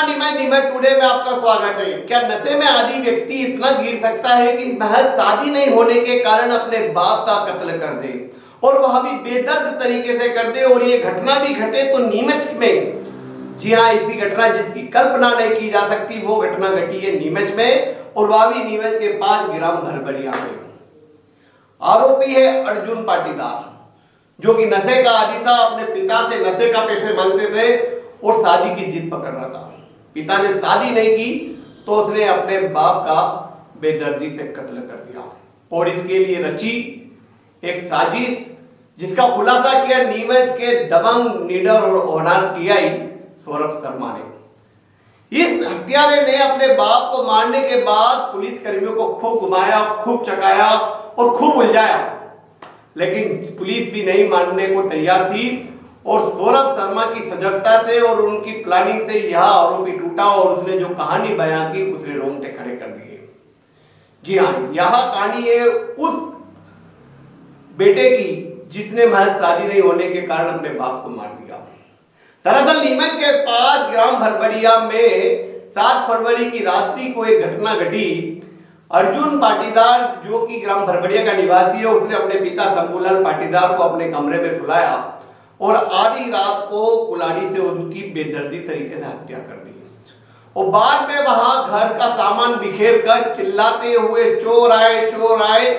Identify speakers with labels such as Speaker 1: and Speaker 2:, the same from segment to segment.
Speaker 1: नमस्कार नीमच टुडे में आपका स्वागत है। क्या नशे में आदि व्यक्ति इतना गिर सकता है कि महज शादी नहीं होने के कारण अपने बाप का कत्ल कर दे, और वह भी बेदर्द तरीके से कर दे। और ये घटना भी घटे तो नीमच में। जी हाँ, ऐसी घटना जिसकी कल्पना नहीं की जा सकती वो घटना घटी है नीमच में, और वह भी नीमच के पास ग्राम भरबड़िया में। आरोपी है अर्जुन पाटीदार, जो कि नशे का आदी था। अपने पिता से नशे का पैसे मांगते थे और शादी की जिद पकड़ रहा था। पिता ने शादी नहीं की तो उसने अपने बाप का बेदर्दी से कत्ल कर दिया, और इसके लिए रची एक साजिश जिसका खुलासा किया नीमच के दबंग, निडर और होनहार टीआई सौरभ शर्मा ने। इस हत्यारे ने अपने बाप को मारने के बाद पुलिस कर्मियों को खूब घुमाया, खूब चकाया और खूब उलझाया, लेकिन पुलिस भी नहीं मानने को तैयार थी। और सौरभ शर्मा की सजगता से और उनकी प्लानिंग से यह आरोपी टूटा, और उसने जो कहानी बयां की उसने रोंगटे खड़े कर दिए। जी हाँ, यह कहानी है उस बेटे की जिसने महज शादी नहीं होने के कारण अपने बाप को मार दिया। दरअसल नीमच के पास ग्राम भरबड़िया में 7 फरवरी की रात्रि को एक घटना घटी। अर्जुन पाटीदार, जो कि ग्राम भरबड़िया का निवासी है, उसने अपने पिता शंभूलाल पाटीदार को अपने कमरे में सुलाया और आधी रात को कुल्हाड़ी से उनकी बेदर्दी तरीके से हत्या कर दी। और बाद में वहां घर का सामान बिखेर कर चिल्लाते हुए चोर आए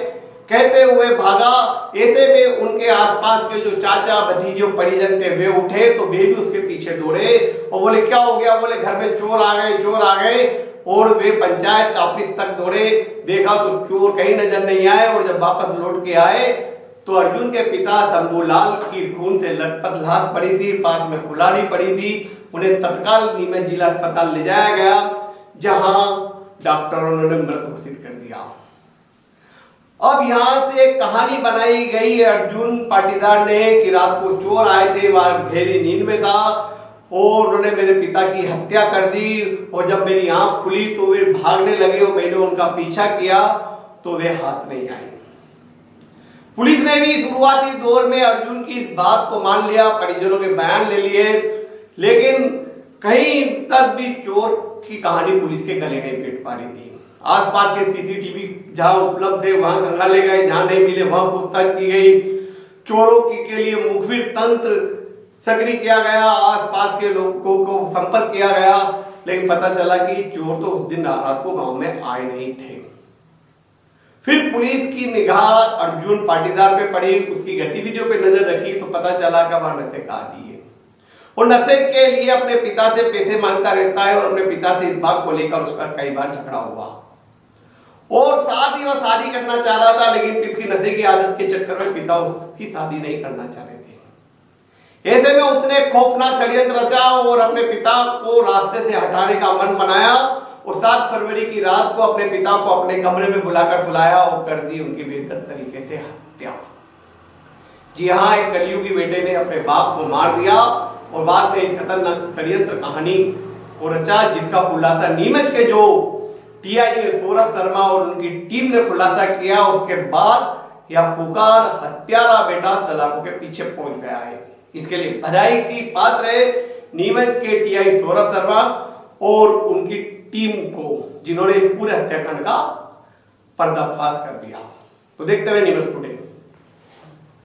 Speaker 1: कहते हुए भागा। ऐसे में उनके आसपास के जो चाचा भतीजे परिजन थे वे उठे तो वे भी उसके पीछे दौड़े और बोले क्या हो गया? बोले घर में चोर आ गए। और वे पंचायत ऑफिस तक दौड़े, देखा तो चोर कहीं नजर नहीं आए। और जब वापस लौट के आए तो अर्जुन के पिता शंभूलाल की खून से लथपथ लाश पड़ी थी, पास में कुल्हाड़ी पड़ी थी। उन्हें तत्काल नीमच जिला अस्पताल ले जाया गया, जहां डॉक्टरों ने मृत घोषित कर दिया। अब यहां से एक कहानी बनाई गई है अर्जुन पाटीदार ने कि रात को चोर आए थे, वह गहरी नींद में था और उन्होंने मेरे पिता की हत्या कर दी। और जब मेरी आंख खुली तो वे भागने लगे और मैंने उनका पीछा किया तो वे हाथ नहीं आए। पुलिस ने भी शुरुआती दौर में अर्जुन की इस बात को मान लिया, परिजनों के बयान ले लिए, लेकिन कहीं तक भी चोर की कहानी पुलिस के गले नहीं बैठ पा रही थी। आसपास के सीसीटीवी जहां उपलब्ध थे वहां खंगाले गए, जहां नहीं मिले वहां पूछताछ की गई। चोरों के लिए मुखबिर तंत्र सक्रिय किया गया, आसपास के लोगों को संपर्क किया गया, लेकिन पता चला कि चोर तो उस दिन रात को गांव में आए नहीं थे। फिर पुलिस की निगाह अर्जुन पाटीदार पे पड़ी, उसकी गतिविधियों पे नजर रखी तो पता चला कि वह नशे का आदी है और नशे के लिए अपने पिता से पैसे मांगता रहता है। और अपने पिता से इस बात को लेकर उसका कई बार झगड़ा हुआ और साथ ही वह शादी करना चाह रहा था, लेकिन इसकी नशे की आदत के चक्कर में पिता उसकी शादी नहीं करना चाह रहे थे। ऐसे में उसने खौफनाक षड्यंत्र रचा और अपने पिता को रास्ते से हटाने का मन बनाया और 7 फरवरी की रात को अपने पिता को अपने कमरे में बुलाकर सुलाया और कर दी उनकी बेहतर तरीके से हत्या। जी हाँ, एक कलयुगी बेटे ने अपने बाप को मार दिया और बाद में इस खतरनाक षड्यंत्र कहानी को रचा, जिसका खुलासा नीमच के जो टीआई सौरभ शर्मा और उनकी टीम ने खुलासा किया। उसके बाद यह पुकार हत्यारा बेटा सलाखों के पीछे पहुंच गया है। इसके लिए बधाई की पात्र है नीमच के टीआई सौरभ शर्मा और उनकी टीम को, जिन्होंने इस पूरे हत्याकांड का पर्दाफाश कर दिया। तो देखते रहे नीमच टुडे।